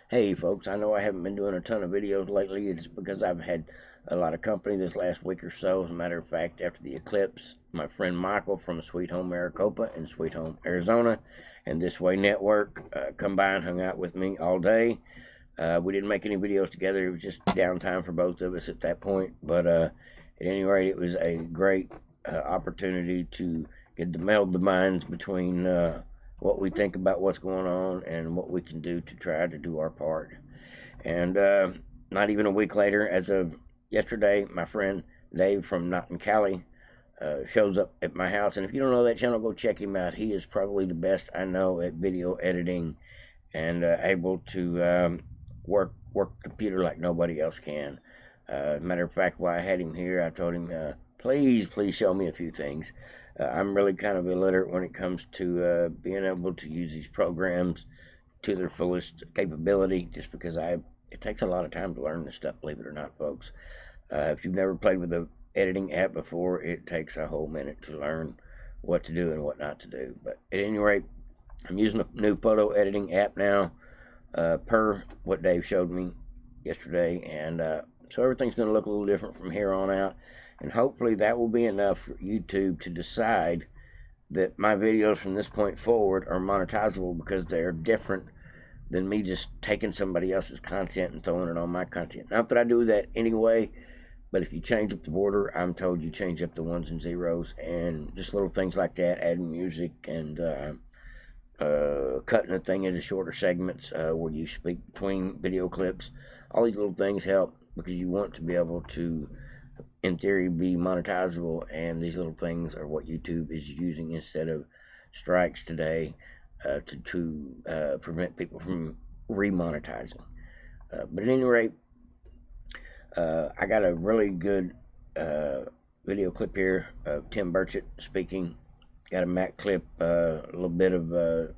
Hey folks, I know I haven't been doing a ton of videos lately. It's because I've had a lot of company this last week or so. As a matter of fact, after the eclipse, my friend Michael from Sweet Home Maricopa in Sweet Home, Arizona, and This Way Network come by and hung out with me all day. We didn't make any videos together. It was just downtime for both of us at that point. But at any rate, it was a great opportunity to get to meld the minds between what we think about what's going on and what we can do to try to do our part. And not even a week later, as of yesterday, my friend Dave from Nottin Cali shows up at my house. And if you don't know that channel, go check him out. He is probably the best I know at video editing and able to work computer like nobody else can. Matter of fact, while I had him here, I told him, please show me a few things. I'm really kind of illiterate when it comes to being able to use these programs to their fullest capability, just because it takes a lot of time to learn this stuff, believe it or not, folks. If you've never played with an editing app before, it takes a whole minute to learn what to do and what not to do. But at any rate, I'm using a new photo editing app now, per what Dave showed me yesterday, and so everything's going to look a little different from here on out, and hopefully that will be enough for YouTube to decide that my videos from this point forward are monetizable because they're different than me just taking somebody else's content and throwing it on my content. Not that I do that anyway, but if you change up the border, I'm told you change up the ones and zeros and just little things like that, adding music and cutting the thing into shorter segments where you speak between video clips. All these little things help because you want to be able to, in theory, be monetizable, and these little things are what YouTube is using instead of strikes today to prevent people from remonetizing. But at any rate, I got a really good video clip here of Tim Burchett speaking. Got a Mac clip, a little bit of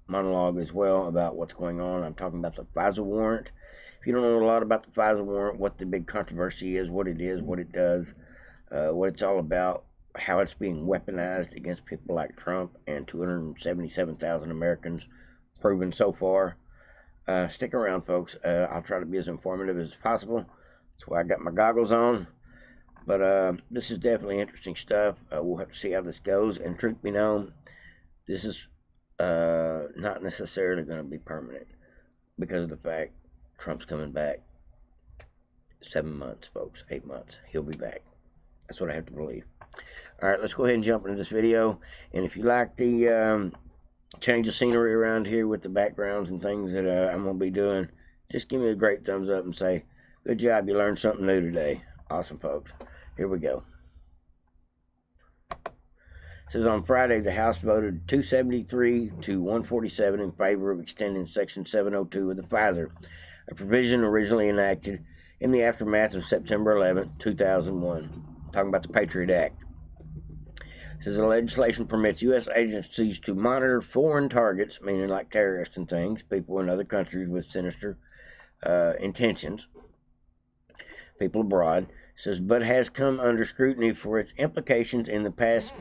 monologue as well about what's going on. I'm talking about the FISA warrant. If you don't know a lot about the FISA warrant, what the big controversy is, what it does, what it's all about, how it's being weaponized against people like Trump and 277,000 Americans proven so far. Stick around, folks. I'll try to be as informative as possible. That's why I got my goggles on. But this is definitely interesting stuff. We'll have to see how this goes. And truth be known, this is not necessarily going to be permanent because of the fact Trump's coming back. 7 months, folks. 8 months. He'll be back. That's what I have to believe. All right, let's go ahead and jump into this video. And if you like the change of scenery around here with the backgrounds and things that I'm going to be doing, just give me a great thumbs up and say, good job, you learned something new today. Awesome, folks. Here we go. It says on Friday, the House voted 273 to 147 in favor of extending Section 702 of the FISA, a provision originally enacted in the aftermath of September 11, 2001. Talking about the Patriot Act. It says the legislation permits U.S. agencies to monitor foreign targets, meaning like terrorists and things, people in other countries with sinister intentions, people abroad. It says, but has come under scrutiny for its implications in the past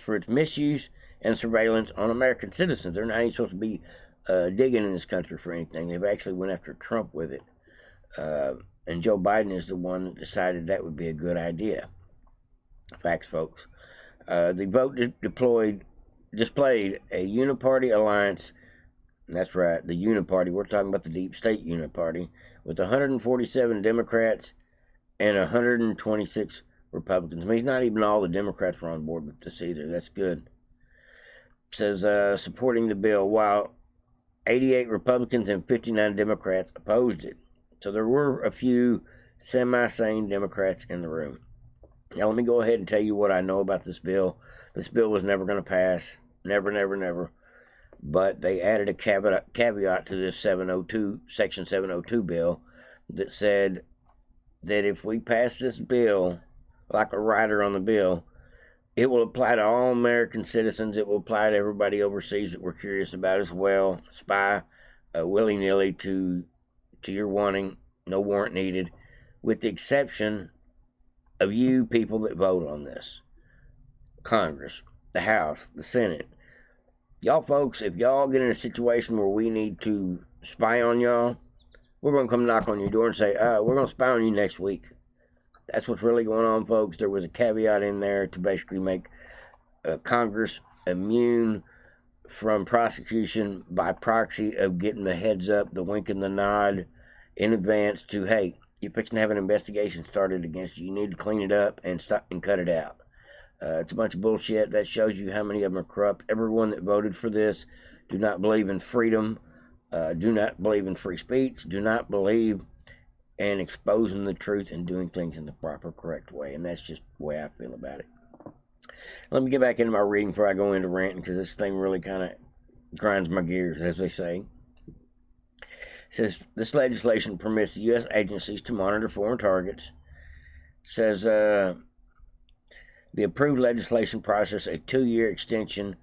for its misuse and surveillance on American citizens. They're not even supposed to be digging in this country for anything. They've actually went after Trump with it. And Joe Biden is the one that decided that would be a good idea. Facts, folks. The vote displayed a uniparty alliance. That's right, the uniparty. We're talking about the deep state uniparty with 147 Democrats and 126 Republicans. I mean, not even all the Democrats were on board with this either. That's good. It says supporting the bill, while 88 Republicans and 59 Democrats opposed it. So there were a few semi-sane Democrats in the room. Now let me go ahead and tell you what I know about this bill. This bill was never going to pass. Never, never, never. But they added a caveat to this Section 702 bill that said that if we pass this bill, like a rider on the bill, it will apply to all American citizens. It will apply to everybody overseas that we're curious about as well. Spy willy-nilly to your wanting, no warrant needed, with the exception of you people that vote on this. Congress, the House, the Senate. Y'all folks, if y'all get in a situation where we need to spy on y'all, we're going to come knock on your door and say, we're going to spy on you next week. That's what's really going on, folks. There was a caveat in there to basically make Congress immune from prosecution by proxy of getting the heads up, the wink and the nod in advance to, hey, you're fixing to have an investigation started against you. You need to clean it up and stop and cut it out. It's a bunch of bullshit. That shows you how many of them are corrupt. Everyone that voted for this do not believe in freedom, do not believe in free speech, do not believe in exposing the truth and doing things in the proper, correct way. And that's just the way I feel about it. Let me get back into my reading before I go into ranting, because this thing really kind of grinds my gears, as they say. It says this legislation permits the U.S. agencies to monitor foreign targets. It says the approved legislation process a 2-year extension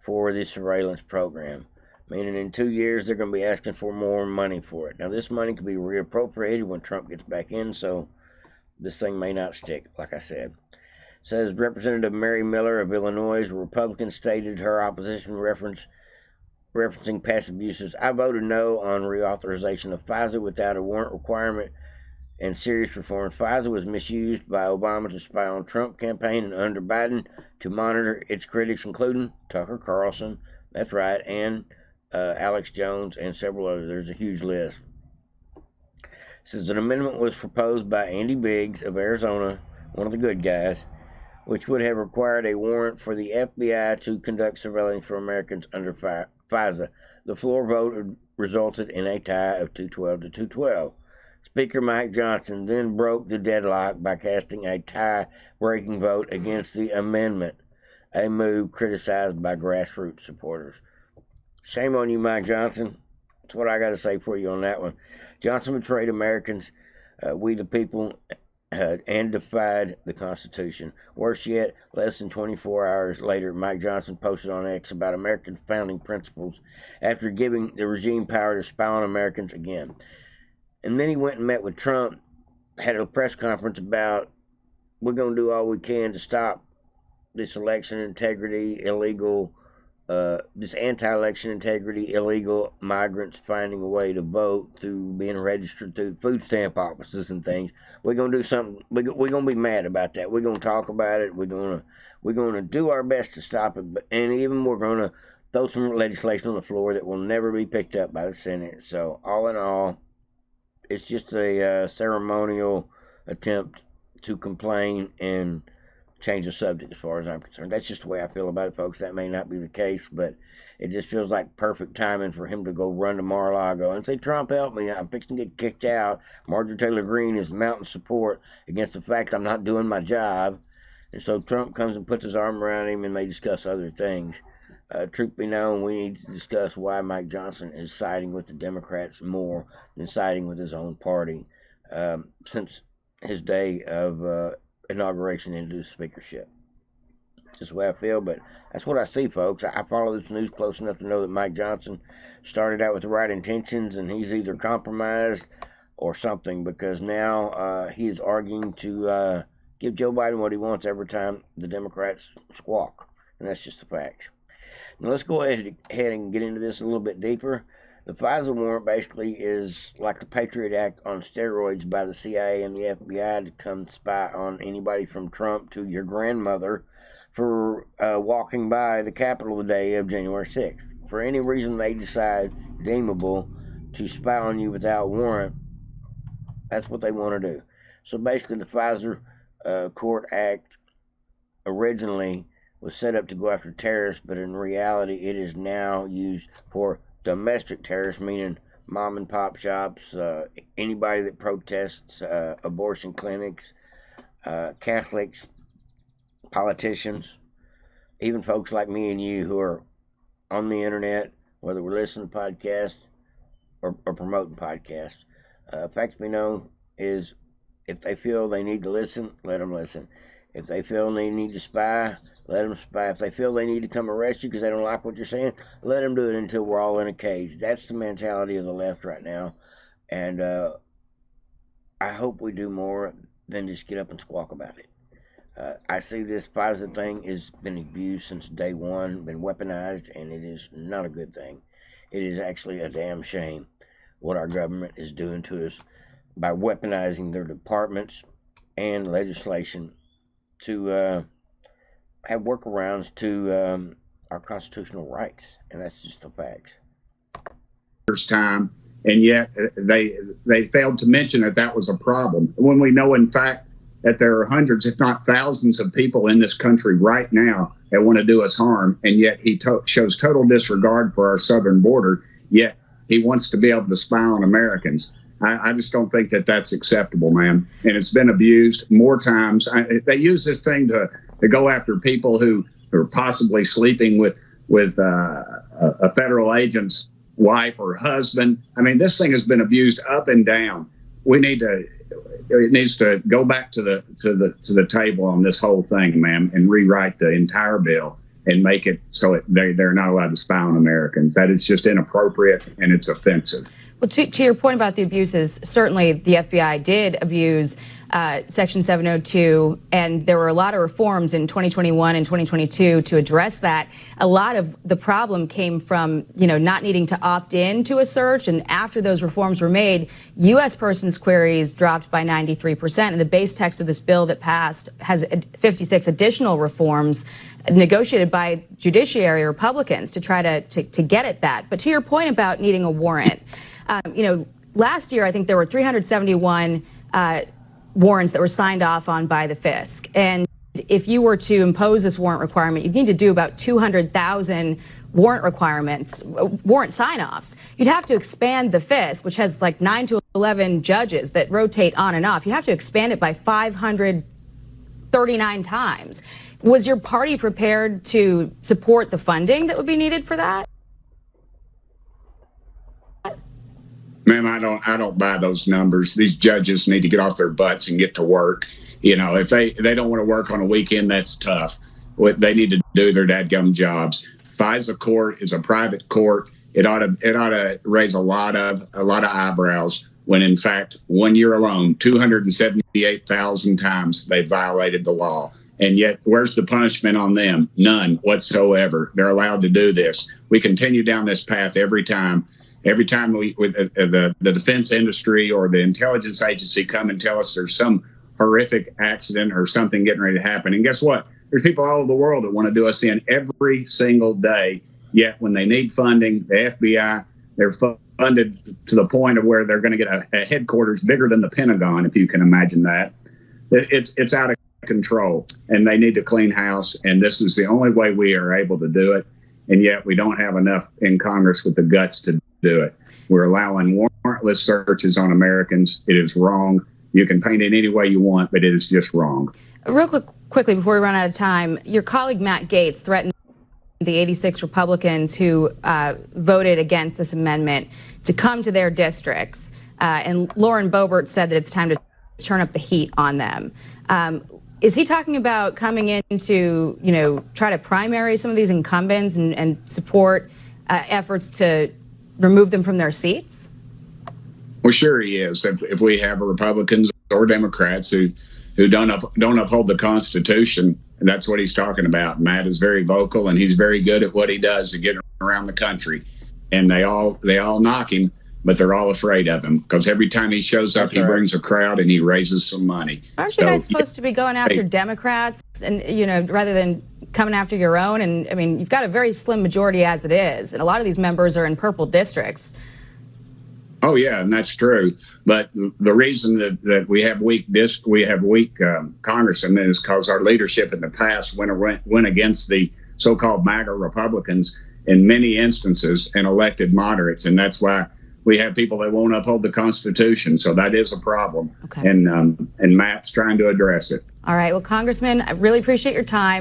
for the surveillance program, meaning in 2 years they're going to be asking for more money for it. Now, this money could be reappropriated when Trump gets back in, so this thing may not stick, like I said. It says Representative Mary Miller of Illinois, a Republican, stated her opposition referencing past abuses. I voted no on reauthorization of FISA without a warrant requirement and serious reform. FISA was misused by Obama to spy on Trump campaign and under Biden to monitor its critics, including Tucker Carlson, that's right, and Alex Jones and several others. There's a huge list. It says an amendment was proposed by Andy Biggs of Arizona, one of the good guys, which would have required a warrant for the FBI to conduct surveillance for Americans under FISA. The floor vote resulted in a tie of 212 to 212. Speaker Mike Johnson then broke the deadlock by casting a tie-breaking vote against the amendment, a move criticized by grassroots supporters. Shame on you, Mike Johnson. That's what I got to say for you on that one. Johnson betrayed Americans, we the people, and defied the Constitution. Worse yet, less than 24 hours later, Mike Johnson posted on X about American founding principles after giving the regime power to spy on Americans again. And then he went and met with Trump, had a press conference about, we're going to do all we can to stop this election integrity, this anti-election integrity, illegal migrants finding a way to vote through being registered through food stamp offices and things. We're going to do something. We're going to be mad about that. We're going to talk about it. We're going to do our best to stop it. And even we're going to throw some legislation on the floor that will never be picked up by the Senate. So all in all, it's just a ceremonial attempt to complain and change the subject as far as I'm concerned. That's just the way I feel about it, folks. That may not be the case, but it just feels like perfect timing for him to go run to Mar-a-Lago and say, Trump, help me. I'm fixing to get kicked out. Marjorie Taylor Greene is mounting support against the fact I'm not doing my job. And so Trump comes and puts his arm around him and they discuss other things. Truth be known, we need to discuss why Mike Johnson is siding with the Democrats more than siding with his own party since his day of inauguration into the speakership. Just the way I feel, but that's what I see, folks. I follow this news close enough to know that Mike Johnson started out with the right intentions and he's either compromised or something, because now he is arguing to give Joe Biden what he wants every time the Democrats squawk, and that's just the facts. Now let's go ahead and get into this a little bit deeper. The FISA warrant basically is like the Patriot Act on steroids by the CIA and the FBI to come spy on anybody from Trump to your grandmother for walking by the Capitol the day of January 6th. For any reason they decide deemable to spy on you without warrant, that's what they want to do. So basically the FISA Court Act originally was set up to go after terrorists, but in reality it is now used for domestic terrorists, meaning mom and pop shops, anybody that protests, abortion clinics, Catholics, politicians, even folks like me and you who are on the internet, whether we're listening to podcasts or promoting podcasts. Facts be known is if they feel they need to listen, let them listen. If they feel they need to spy, let them spy. If they feel they need to come arrest you because they don't like what you're saying, let them do it until we're all in a cage. That's the mentality of the left right now. And I hope we do more than just get up and squawk about it. I see this FISA thing has been abused since day one, been weaponized, and it is not a good thing. It is actually a damn shame. what our government is doing to us by weaponizing their departments and legislation to have workarounds to our constitutional rights, and that's just the facts. First time, and yet they failed to mention that was a problem, when we know in fact that there are hundreds, if not thousands, of people in this country right now that want to do us harm, and yet he shows total disregard for our southern border, yet he wants to be able to spy on Americans. I just don't think that that's acceptable, man. And it's been abused more times. They use this thing to go after people who are possibly sleeping with a federal agent's wife or husband. I mean, this thing has been abused up and down. It needs to go back to the table on this whole thing, ma'am, and rewrite the entire bill and make it so they're not allowed to spy on Americans. That is just inappropriate and it's offensive. Well, to your point about the abuses, certainly the FBI did abuse Section 702, and there were a lot of reforms in 2021 and 2022 to address that. A lot of the problem came from, not needing to opt in to a search, and after those reforms were made, U.S. persons queries dropped by 93%, and the base text of this bill that passed has 56 additional reforms negotiated by judiciary Republicans to try to get at that. But to your point about needing a warrant, last year I think there were 371 warrants that were signed off on by the FISC. And if you were to impose this warrant requirement, you'd need to do about 200,000 warrant sign-offs. You'd have to expand the FISC, which has like 9 to 11 judges that rotate on and off. You have to expand it by 539 times. Was your party prepared to support the funding that would be needed for that? Ma'am, I don't buy those numbers. These judges need to get off their butts and get to work. If they don't want to work on a weekend, that's tough. They need to do their dadgum jobs. FISA court is a private court. It ought to raise a lot of eyebrows when, in fact, 1 year alone, 278,000 times they violated the law. And yet, where's the punishment on them? None whatsoever. They're allowed to do this. We continue down this path every time. Every time the defense industry or the intelligence agency come and tell us there's some horrific accident or something getting ready to happen. And guess what? There's people all over the world that want to do us in every single day. Yet when they need funding, the FBI, they're funded to the point of where they're going to get a headquarters bigger than the Pentagon, if you can imagine that. It's out of control, and they need to clean house. And this is the only way we are able to do it. And yet we don't have enough in Congress with the guts to do it. We're allowing warrantless searches on Americans. It is wrong. You can paint it any way you want, but it is just wrong. Real quickly, before we run out of time, your colleague Matt Gaetz threatened the 86 Republicans who voted against this amendment to come to their districts. And Lauren Boebert said that it's time to turn up the heat on them. Is he talking about coming in to, try to primary some of these incumbents and support efforts to remove them from their seats? Well, sure he is. If we have Republicans or Democrats who don't uphold the Constitution, that's what he's talking about. Matt is very vocal, and he's very good at what he does to get around the country. And they all knock him, but they're all afraid of him because every time he shows up, he brings a crowd and he raises some money. Aren't you guys supposed to be going after Democrats and, rather than coming after your own? And I mean, you've got a very slim majority as it is, and a lot of these members are in purple districts. Oh yeah, and that's true. But the reason that we have weak congressmen is because our leadership in the past went against the so-called MAGA Republicans in many instances and elected moderates, and that's why we have people that won't uphold the Constitution. So that is a problem. Okay. And Matt's trying to address it. All right. Well, Congressman, I really appreciate your time.